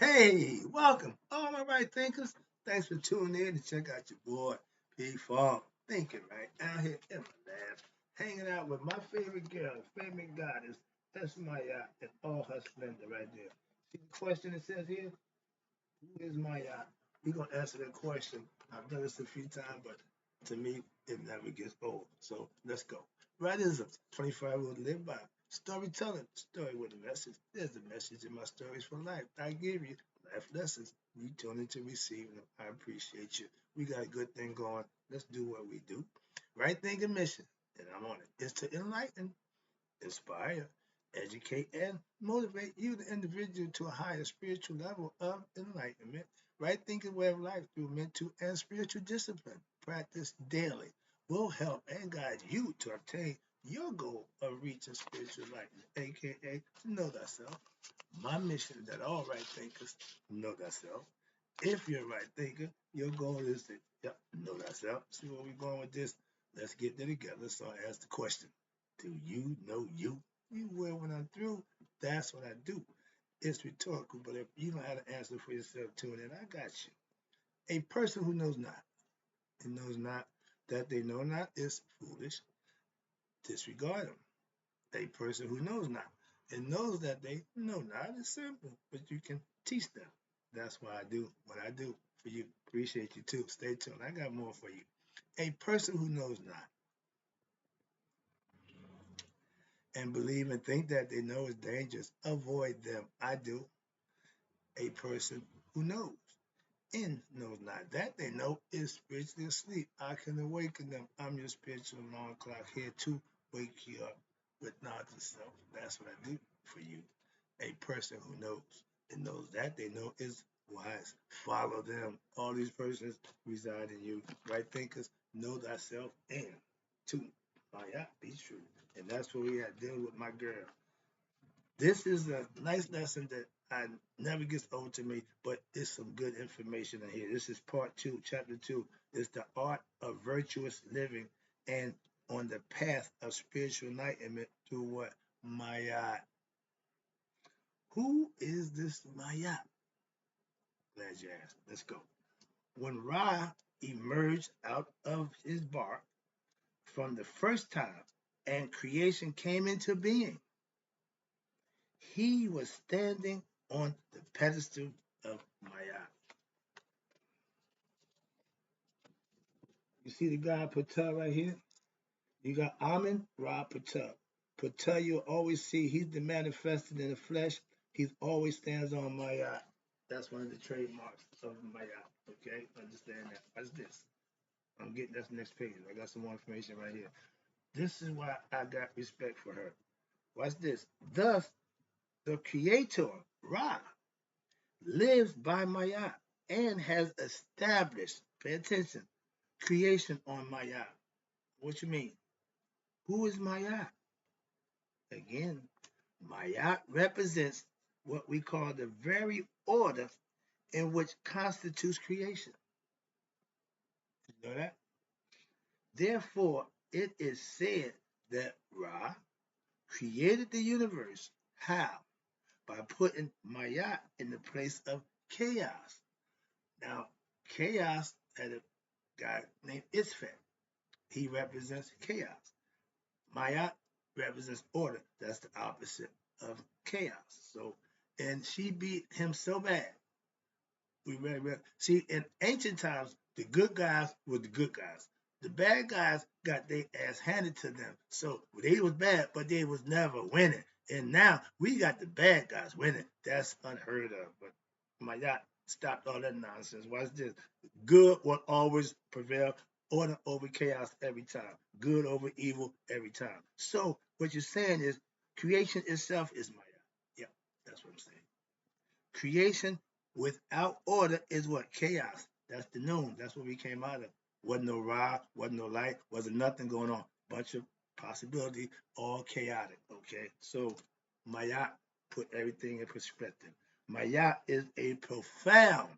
Hey, welcome, all my right thinkers. Thanks for tuning in to check out your boy, P Funk. Thinking right out here in my lab, hanging out with my favorite girl, favorite goddess. That's Maya in all her splendor right there. See the question it says here? Who is Maya? We're going to answer that question. I've done this a few times, but to me, it never gets old. So let's go. Wrightism, 25 rules to live by. Storytelling, story with a message. There's a message in my stories for life. I give you life lessons. You tune in to receive them. I appreciate you. We got a good thing going. Let's do what we do. Right thinking mission, and I'm on it, is to enlighten, inspire, educate, and motivate you, the individual, to a higher spiritual level of enlightenment. Right thinking way of life through mental and spiritual discipline, practice daily, will help and guide you to obtain your goal of reaching spiritual enlightenment, aka to know thyself. My mission is that all right thinkers know thyself. If you're a right thinker, your goal is to know thyself. See where we're going with this? Let's get there together. So I ask the question: do you know you? You will when I'm through. That's what I do. It's rhetorical, but if you don't have an answer for yourself, tune in. I got you. A person who knows not and knows not that they know not is foolish. Disregard them. A person who knows not and knows that they know not is simple, but you can teach them. That's why I do what I do for you. Appreciate you too. Stay tuned. I got more for you. A person who knows not and believe and think that they know is dangerous, avoid them. I do. A person who knows and knows not that they know is spiritually asleep. I can awaken them. I'm your spiritual alarm clock here to wake you up with knowledge of self. That's what I do for you. A person who knows and knows that they know is wise. Follow them. All these persons reside in you. Right thinkers, know thyself and to Maya, be true. And that's what we are dealing with my girl. This is a nice lesson that I never gets old to me, but it's some good information in here. This is part two, chapter two. It's the art of virtuous living and on the path of spiritual enlightenment through what? Maya. Who is this Maya? Glad you asked. Let's go. When Ra emerged out of his bark from the first time and creation came into being, he was standing on the pedestal of Maya. You see the guy Patel right here? You got Amen Ra Patel. Patel you'll always see he's the manifested in the flesh. He always stands on Maya. That's one of the trademarks of Maya. Okay, understand that. What's this? I'm getting that's the next page. I got some more information right here. This is why I got respect for her. Watch this. Thus, the creator, Ra, lives by Maya and has established, pay attention, creation on Maya. What you mean? Who is Maya? Again, Maya represents what we call the very order in which constitutes creation. You know that? Therefore, it is said that Ra created the universe. How? By putting Maya in the place of chaos. Now, chaos had a guy named Isfet. He represents chaos. Maya represents order. That's the opposite of chaos. So, and she beat him so bad. We read. See, in ancient times, the good guys were the good guys. The bad guys got their ass handed to them. So they was bad, but they was never winning. And now we got the bad guys winning. That's unheard of. But my God, stopped all that nonsense. Watch this. Good will always prevail. Order over chaos every time. Good over evil every time. So what you're saying is creation itself is Maya. Yeah, that's what I'm saying. Creation without order is what? Chaos. That's the noon. That's what we came out of. Wasn't no Ra, wasn't no light, wasn't nothing going on. Bunch of possibility, all chaotic. Okay. So Maya put everything in perspective. Maya is a profound,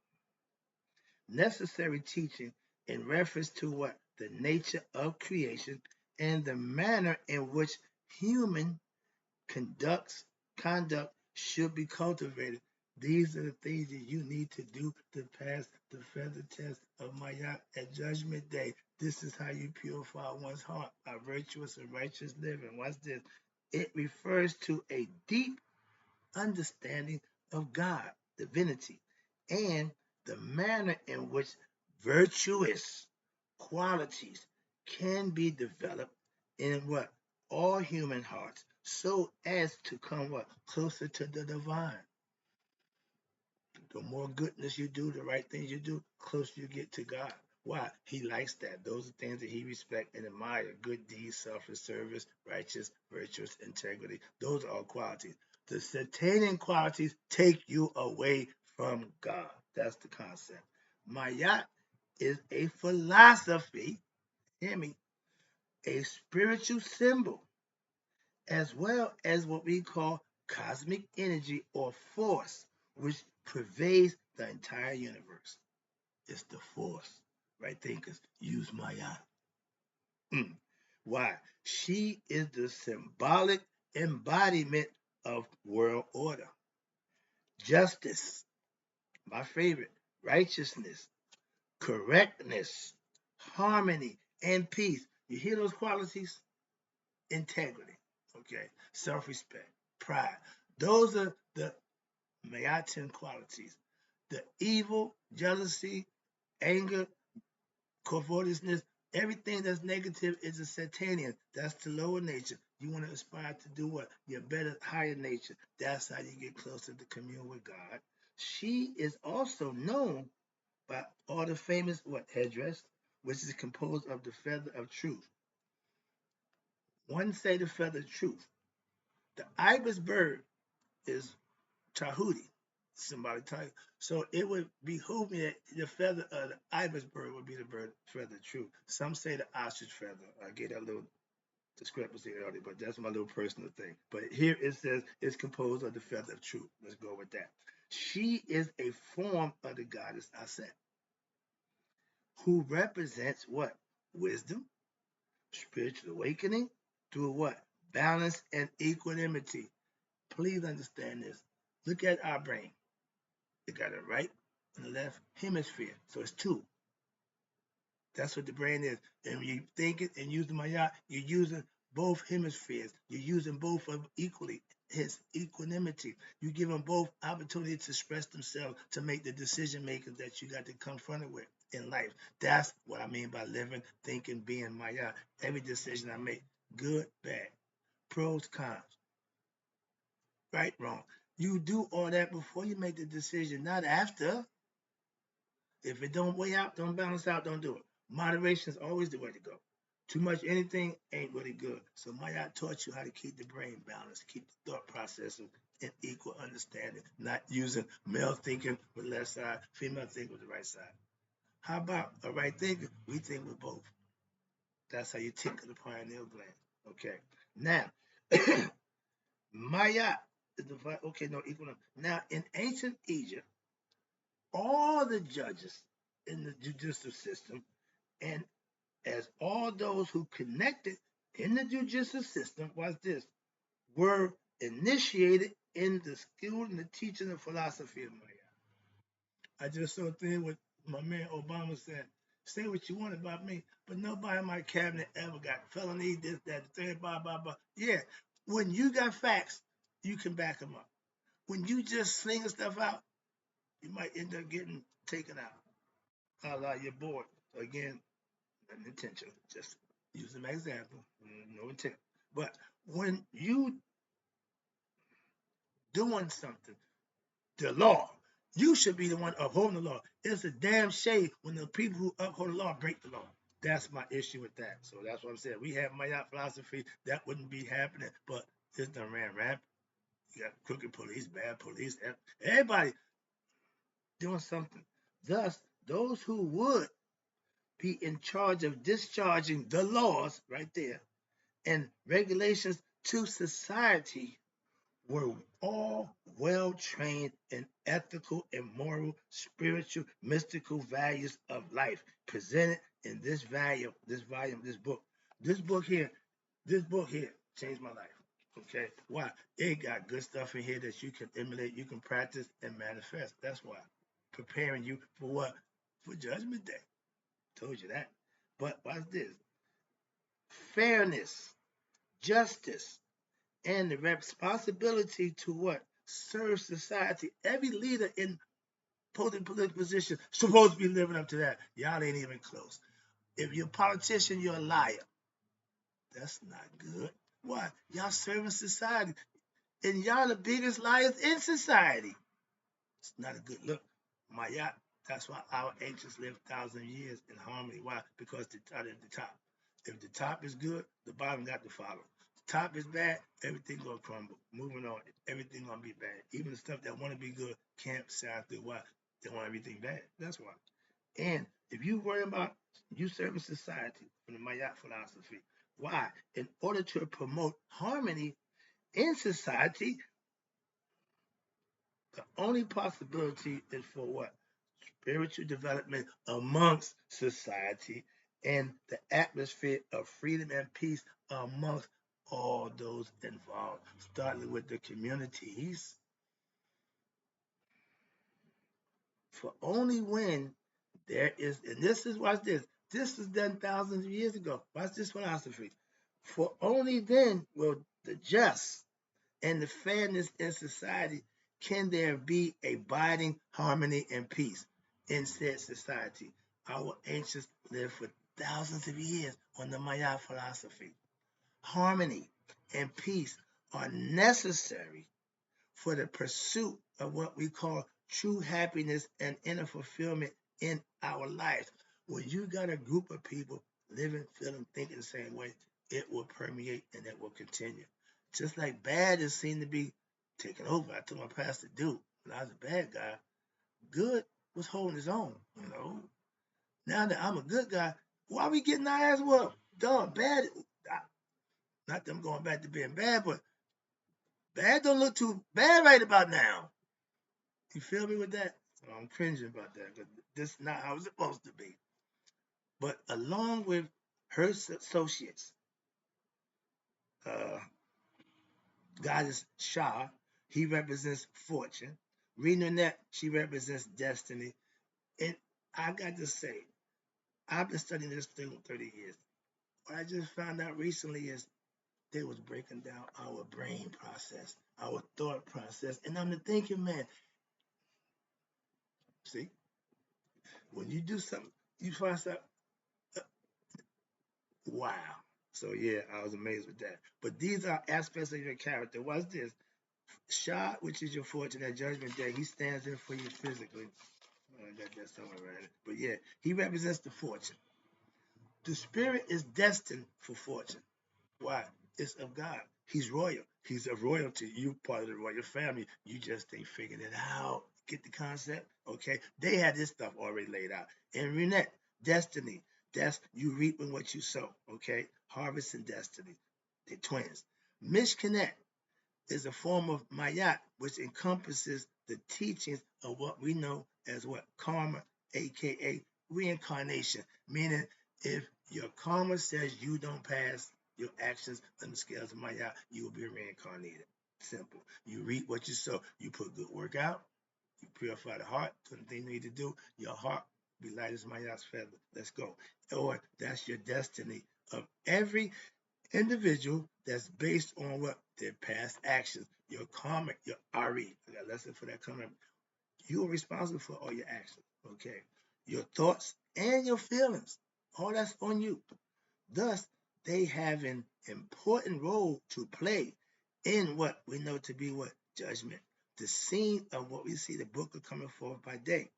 necessary teaching in reference to what? The nature of creation and the manner in which human conduct should be cultivated These are the things that you need to do to pass the feather test of Maat at Judgment Day. This is how you purify one's heart by virtuous and righteous living. Watch this. It refers to a deep understanding of God, divinity, and the manner in which virtuous qualities can be developed in what? All human hearts, so as to come what? Closer to the divine. The more goodness you do, the right things you do, closer you get to God. Why? He likes that. Those are things that he respects and admires. Good deeds, selfless service, righteous, virtuous, integrity. Those are all qualities. The satanic qualities take you away from God. That's the concept. Mayat is a philosophy, hear me, a spiritual symbol, as well as what we call cosmic energy or force, which pervades the entire universe. It's the force. Right thinkers use Maya. Why? She is the symbolic embodiment of world order, justice, my favorite, righteousness, correctness, harmony, and peace. You hear those qualities? Integrity, okay, self-respect, pride. Those are the Mayatan qualities. The evil, jealousy, anger, covetousness, everything that's negative is a Satanian. That's the lower nature. You want to aspire to do what? Your better, higher nature. That's how you get closer to commune with God. She is also known by all the famous what headdress, which is composed of the feather of truth. One say the feather of truth. The ibis bird is Tahuti, somebody type. So it would behoove me that the feather of the ibis bird would be the bird feather true. Some say the ostrich feather. I get that little discrepancy earlier, but that's my little personal thing. But here it says it's composed of the feather of truth. Let's go with that. She is a form of the goddess Aset, who represents what? Wisdom, spiritual awakening through what? Balance and equanimity. Please understand this. Look at our brain. It got a right and a left hemisphere. So it's two. That's what the brain is. And when you think it and use the Maya, you're using both hemispheres. You're using both of them equally. His equanimity. You give them both opportunity to express themselves, to make the decision makers that you got to confront with in life. That's what I mean by living, thinking, being Maya. Every decision I make, good, bad, pros, cons, right, wrong. You do all that before you make the decision, not after. If it don't weigh out, don't balance out, don't do it. Moderation is always the way to go. Too much anything ain't really good. So Maya taught you how to keep the brain balanced, keep the thought process in equal understanding, not using male thinking with left side, female thinking with the right side. How about a right thinker? We think with both. That's how you tickle the pineal gland. Okay. Now, Maya is the okay, no equal. Now, in ancient Egypt, all the judges in the judicial system and as all those who connected in the judicial system, watch this, were initiated in the school and the teaching of philosophy of Maya. I just saw a thing with my man Obama said, say what you want about me, but nobody in my cabinet ever got felony, this, that, the third, blah, blah, blah. Yeah, when you got facts, you can back them up. When you just slinging stuff out, you might end up getting taken out. A la your board. So again, unintentional. Just use them as example. No intent. But when you doing something, the law, you should be the one upholding the law. It's a damn shame when the people who uphold the law break the law. That's my issue with that. So that's what I'm saying. We have Mayan philosophy, that wouldn't be happening, but it's done ran rampant. You got crooked police, bad police, everybody doing something. Thus, those who would be in charge of discharging the laws right there and regulations to society were all well trained in ethical and moral, spiritual, mystical values of life presented in this book. This book here changed my life. Okay, why? It got good stuff in here that you can emulate, you can practice and manifest. That's why. Preparing you for what? For Judgment Day. Told you that. But watch this. Fairness, justice, and the responsibility to what? Serve society. Every leader in political position supposed to be living up to that. Y'all ain't even close. If you're a politician, you're a liar. That's not good. Why? Y'all serving society. And y'all the biggest liars in society. It's not a good look. Maat, that's why our ancients lived 1,000 years in harmony. Why? Because they started at the top. If the top is good, the bottom got to follow. The top is bad, everything gonna crumble. Moving on, everything gonna be bad. Even the stuff that want to be good can't sound good. Why? They want everything bad. That's why. And if you worry about you serving society from the Maat philosophy, why? In order to promote harmony in society, the only possibility is for what? Spiritual development amongst society and the atmosphere of freedom and peace amongst all those involved, starting with the communities. For only when there is, and this is, watch this was done thousands of years ago. Watch this philosophy. For only then will the just and the fairness in society can there be abiding harmony and peace in said society. Our ancients lived for thousands of years on the Maya philosophy. Harmony and peace are necessary for the pursuit of what we call true happiness and inner fulfillment in our lives. When you got a group of people living, feeling, thinking the same way, it will permeate and it will continue. Just like bad is seen to be taking over. I told my pastor, dude, when I was a bad guy, good was holding his own, you know. Now that I'm a good guy, why are we getting our ass whooped? Dog, bad, not them going back to being bad, but bad don't look too bad right about now. You feel me with that? So I'm cringing about that because this is not how it's supposed to be. But along with her associates, uh, goddess Shah, he represents fortune. Renanette, she represents destiny. And I got to say, I've been studying this thing for 30 years. What I just found out recently is they was breaking down our brain process, our thought process. And I'm the thinking, man, see, when you do something, you find out, wow. So yeah, I was amazed with that. But these are aspects of your character. What's this? Shah, which is your fortune at Judgment Day, he stands in for you physically. I got that somewhere around it. But yeah, he represents the fortune. The spirit is destined for fortune. Why? It's of God. He's royal. He's a royalty. You part of the royal family. You just ain't figured it out. Get the concept? Okay. They had this stuff already laid out. And Renette, destiny. That's you reaping what you sow. Okay. Harvest and destiny. They're twins. Mishconnect is a form of mayat which encompasses the teachings of what we know as what karma, aka reincarnation. Meaning, if your karma says you don't pass your actions on the scales of mayat, you will be reincarnated. Simple. You reap what you sow. You put good work out. You purify the heart. Do the thing you need to do. Your heart be light as mayat's feather. Let's go. Or that's your destiny of every individual that's based on what their past actions, your karma, your RE. I got a lesson for that coming up. You are responsible for all your actions, okay? Your thoughts and your feelings, all that's on you. Thus, they have an important role to play in what we know to be what judgment, the scene of what we see the book of coming forth by day.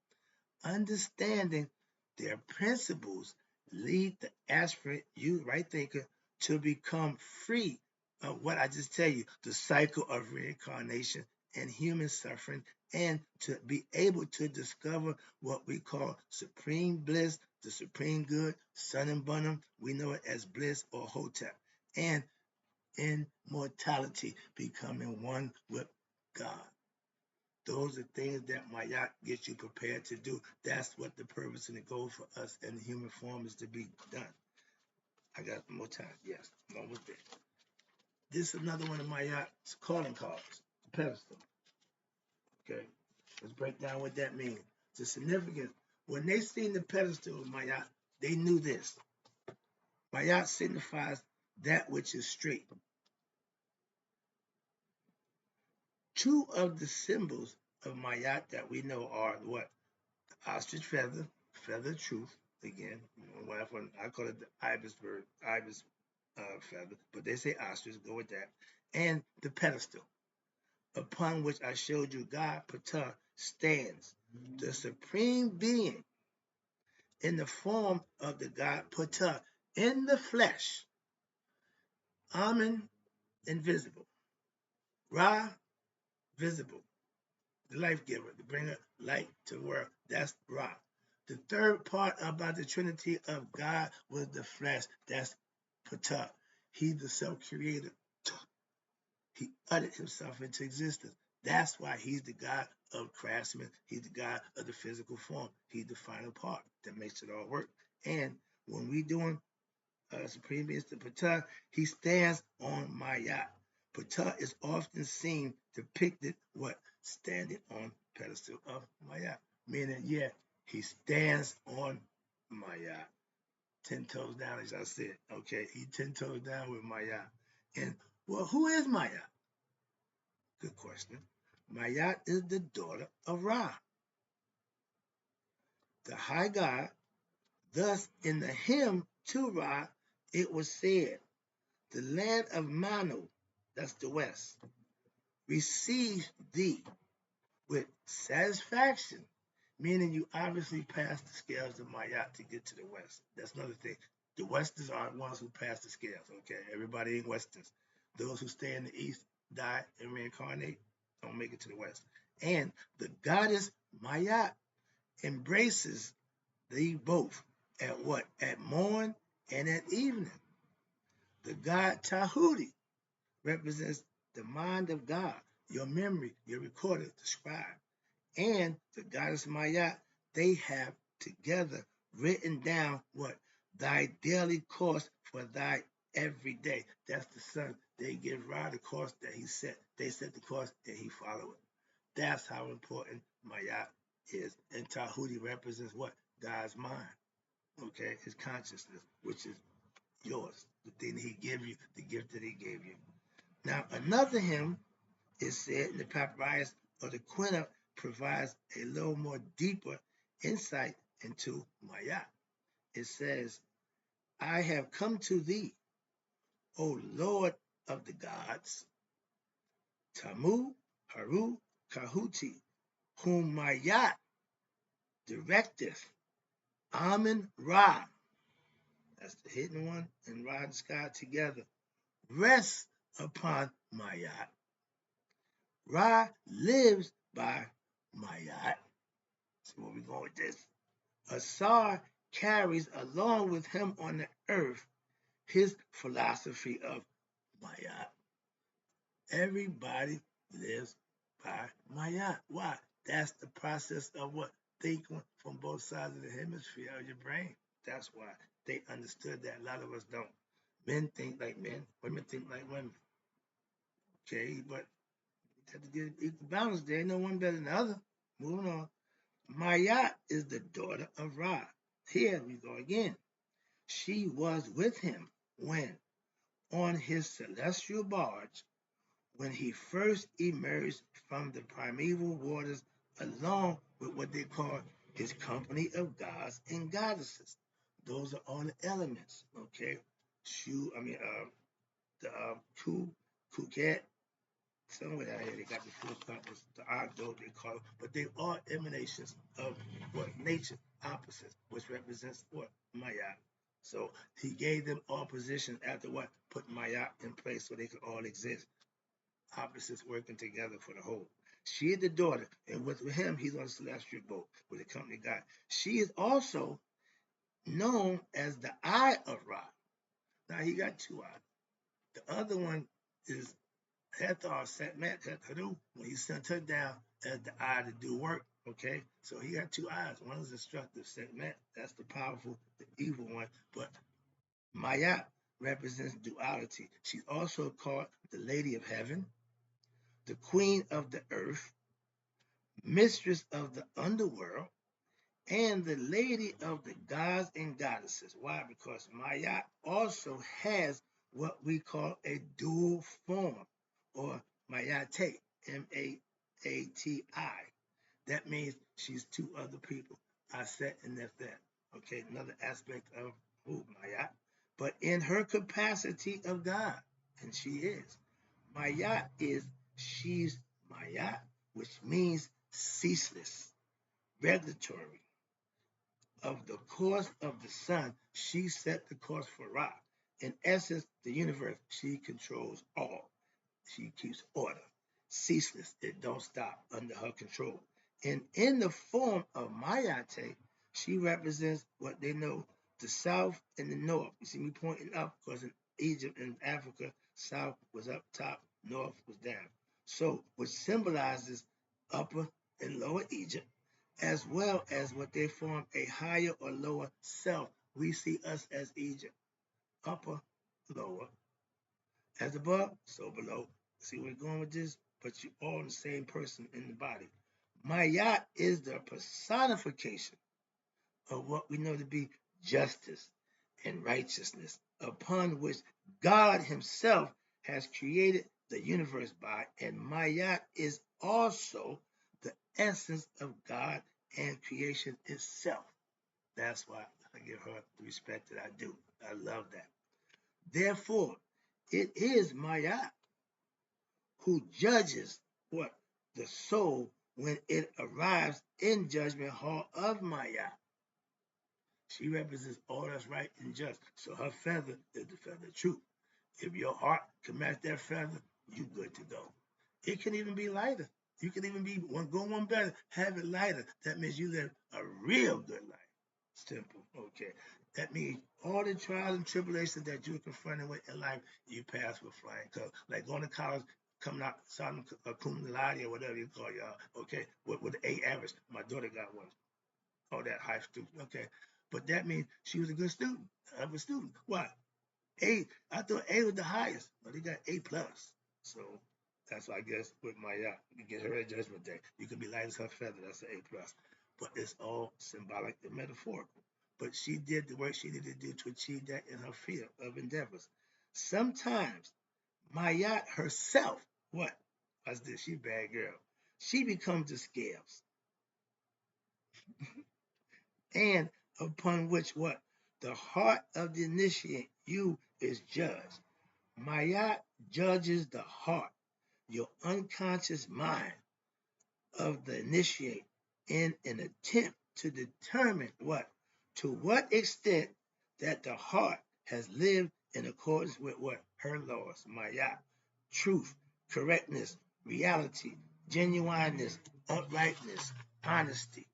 Understanding their principles lead the aspirant, you right thinker, to become free of what I just tell you, the cycle of reincarnation and human suffering, and to be able to discover what we call supreme bliss, the supreme good, sun and bunum, we know it as bliss or hotep, and immortality, becoming one with God. Those are things that Mayat gets you prepared to do. That's what the purpose and the goal for us in the human form is to be done. I got more time. Yes, I'm almost there. This is another one of Maat's calling cards, the pedestal. Okay, let's break down what that means. The significance. When they seen the pedestal of Maat, they knew this. Maat signifies that which is straight. Two of the symbols of Maat that we know are what? Ostrich feather, feather of truth. Again, I call it the ibis bird, ibis feather, but they say ostrich. Go with that. And the pedestal, upon which I showed you God Ptah stands, the supreme being in the form of the God Ptah in the flesh, Amen, invisible, Ra, visible, the life giver, the bringer light to the world. That's Ra. The third part about the Trinity of God was the flesh. That's Ptah. He's the self-creator. He uttered himself into existence. That's why he's the God of craftsmen. He's the God of the physical form. He's the final part that makes it all work. And when we doing Supreme Being Ptah, he stands on Maat. Ptah is often seen depicted what? Standing on pedestal of Maat. Meaning, yeah, he stands on Maat. 10 toes down, as I said. Okay, he 10 toes down with Maat. And, well, who is Maat? Good question. Maat is the daughter of Ra, the high God. Thus, in the hymn to Ra, it was said, the land of Manu, that's the west, receives thee with satisfaction, meaning you obviously pass the scales of Maat to get to the west. That's another thing. The Westerns are the ones who pass the scales, okay? Everybody ain't Westerns. Those who stay in the east, die, and reincarnate, don't make it to the west. And the goddess Maat embraces thee both at what? At morn and at evening. The god Tahuti represents the mind of God, your memory, your recorder, the scribe, and the goddess Maat. They have together written down what? Thy daily course for thy every day. That's the sun. They give Ra the course that he set. They set the course and he followed it. That's how important Maat is. And Tahuti represents what? God's mind. Okay, his consciousness, which is yours, the thing that he gave you, the gift that he gave you. Now, another hymn is said in the Papyrus or the Quina provides a little more deeper insight into Maat. It says, I have come to thee, O Lord of the gods, Tamu, Haru, Kahuti, whom Maat directeth, Amen Ra, that's the hidden one, and Ra the sky together, rest upon Maat. Ra lives by Maat. So where we going with this? Asar carries along with him on the earth his philosophy of Maat. Everybody lives by Maat. Why? That's the process of what? Thinking from both sides of the hemisphere of your brain. That's why they understood that. A lot of us don't. Men think like men, women think like women. Okay, but you have to get equal balance. There ain't no one better than the other. Moving on. Maat is the daughter of Ra. Here we go again. She was with him when, on his celestial barge, when he first emerged from the primeval waters, along with what they call his company of gods and goddesses. Those are all the elements, okay? The Kuket, somewhere out here they got the full compass, the Ogdo they call it, but they are emanations of what? Nature, opposites, which represents what? Maat. So he gave them all positions after what? Put Maat in place so they could all exist. Opposites working together for the whole. She is the daughter, and with him, he's on the celestial boat with the company God. She is also known as the Eye of Ra. Now he got two eyes. The other one is Hathor sent Maat Hathor when he sent her down as the eye to do work. Okay, so he got two eyes. One is destructive, sent Maat. That's the powerful, the evil one. But Maat represents duality. She's also called the Lady of Heaven, the Queen of the Earth, Mistress of the Underworld, and the Lady of the Gods and Goddesses. Why? Because Maat also has what we call a dual form, or Mayate, Maati. That means she's two other people, Aset and Nefet. Okay, another aspect of who Mayat. But in her capacity of God, and she is. Mayat is, she's Mayat, which means ceaseless, regulatory. Of the course of the sun, she set the course for Ra. In essence, the universe, she controls all. She keeps order, ceaseless. It don't stop under her control. And in the form of Mayate, she represents what they know, the south and the north. You see me pointing up because in Egypt and Africa, south was up top, north was down. So, which symbolizes upper and lower Egypt, as well as what they form a higher or lower self. We see us as Egypt, upper, lower, as above, so below. See where we're going with this? But you're all the same person in the body. Mayat is the personification of what we know to be justice and righteousness, upon which God Himself has created the universe by, and Mayat is also the essence of God and creation itself. That's why I give her the respect that I do. I love that. Therefore, it is Mayat who judges what? The soul when it arrives in judgment hall of Maya. She represents all that's right and just. So her feather is the feather of truth. If your heart can match that feather, you good to go. It can even be lighter. You can even be one better, have it lighter. That means you live a real good life. Simple. Okay. That means all the trials and tribulations that you're confronted with in life, you pass with flying colors. Like going to college, coming out, some cum laude or whatever you call y'all. Okay. With the A average. My daughter got one. Oh, that high student. Okay. But that means she was a good student. I'm a student. Why? A, I thought A was the highest, but he got A plus. So that's why I guess with my you get her at Judgment Day. You can be light as her feather. That's an A plus. But it's all symbolic and metaphorical. But she did the work she needed to do to achieve that in her field of endeavors. Sometimes Mayat herself, what? What's this? She bad girl. She becomes the scales, and upon which what? The heart of the initiate, you, is judged. Mayat judges the heart, your unconscious mind of the initiate, in an attempt to determine what? To what extent that the heart has lived in accordance with what? Her laws, Mayat, truth, correctness, reality, genuineness, uprightness, honesty,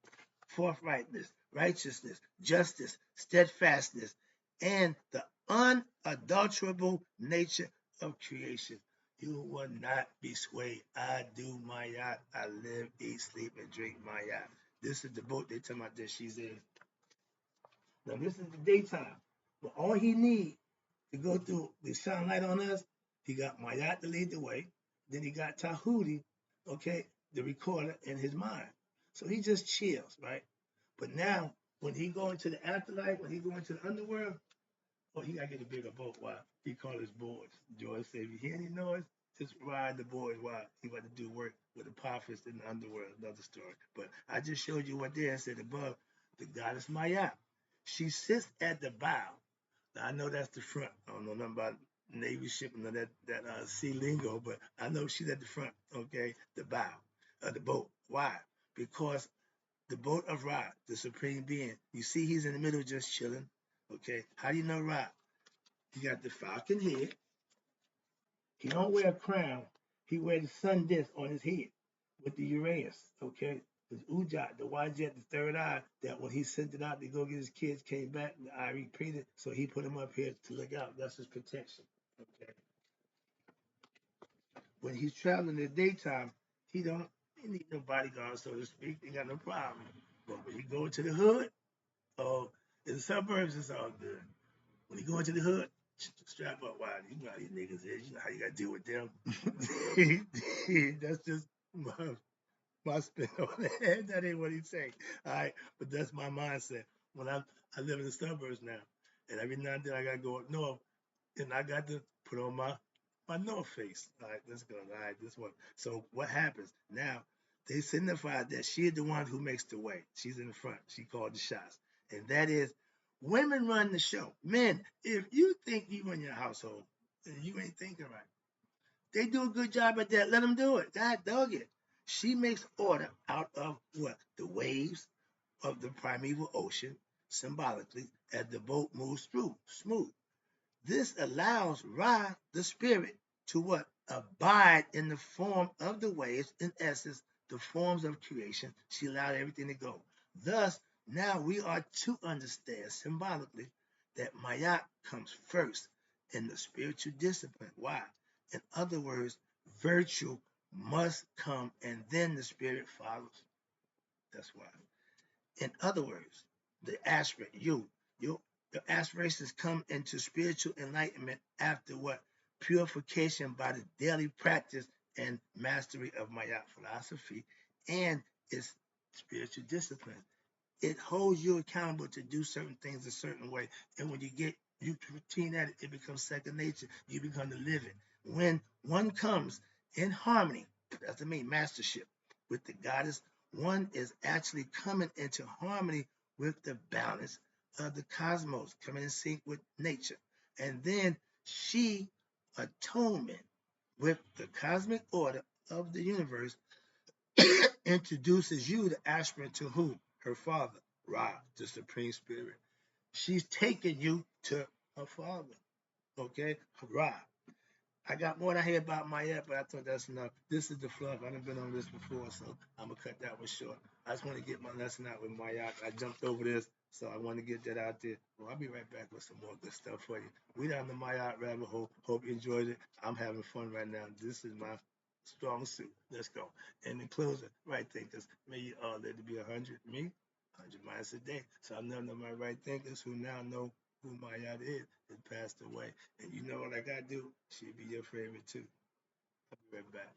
forthrightness, righteousness, justice, steadfastness, and the unadulterable nature of creation. You will not be swayed. I do Mayat. I live, eat, sleep, and drink Mayat. This is the boat they tell about that she's in. Now this is the daytime. But all he needs to go through the shine light on us, he got Mayat to lead the way. Then he got Tahuti, okay, the recorder in his mind. So he just chills, right? But now, when he go into the afterlife, when he go into the underworld, oh, he gotta get a bigger boat. Why? He call his boys. Joy said, if you hear any noise, just ride the boys. Why? He about to do work with the prophets in the underworld. Another story. But I just showed you what there said above. The goddess Maya. She sits at the bow. Now, I know that's the front. I don't know nothing about Navy ship and that sea lingo, but I know she's at the front. Okay, the bow of the boat. Why? Because the boat of Ra, the supreme being. You see, he's in the middle just chilling. Okay, how do you know Ra? He got the falcon head. He don't wear a crown. He wears the sun disk on his head with the Uranus. Okay, his Ujat, the Wajet, the third eye. That when he sent it out to go get his kids, came back. The eye repeated, so he put him up here to look out. That's his protection. Okay. When he's traveling in the daytime, he need no bodyguard, so to speak. He got no problem. But when he go to the hood, oh, in the suburbs, it's all good. When he go into the hood, Strap up wide. You know how these niggas is. You know how you gotta deal with them. That's just my spin on it. That ain't what he's saying. All right, but that's my mindset. When I live in the suburbs now, and every now and then I gotta go up north, and I got to put on my north face. All right, let's go. All right, this one. So what happens now? They signify that she's the one who makes the way. She's in the front. She called the shots, and that is women run the show. Men, if you think you run your household, then you ain't thinking right. They do a good job at that. Let them do it. God dug it. She makes order out of what? The waves of the primeval ocean, symbolically, as the boat moves through, smooth. This allows Ra, the spirit, to what? Abide in the form of the waves, in essence, the forms of creation. She allowed everything to go. Thus, now we are to understand symbolically that Mayat comes first in the spiritual discipline. Why? In other words, virtue must come and then the spirit follows. That's why. In other words, the aspirant, your aspirations come into spiritual enlightenment after what? Purification by the daily practice and mastery of Maya philosophy and its spiritual discipline. It holds you accountable to do certain things a certain way. And when you get you routine at it, it becomes second nature. You become the living. When one comes in harmony, that's the mean mastership with the goddess, one is actually coming into harmony with the balance of the cosmos, coming in sync with nature. And then she atonement with the cosmic order of the universe introduces you, the aspirant, to who? Her father, Ra, the Supreme Spirit. She's taking you to her father, okay? Ra. I got more to hear about Mayette, but I thought that's enough. This is the fluff. I done been on this before, so I'm going to cut that one short. I just want to get my lesson out with Mayette. I jumped over this, so I want to get that out there. Well, I'll be right back with some more good stuff for you. We down the Mayette rabbit hole. Hope you enjoyed it. I'm having fun right now. This is my strong suit. Let's go. And in closing, right thinkers, may you all live to be 100. Me, 100 miles a day. So I know my right thinkers who now know who Mayette is, has passed away. And you know what I gotta do? She'll be your favorite too. I'll be right back.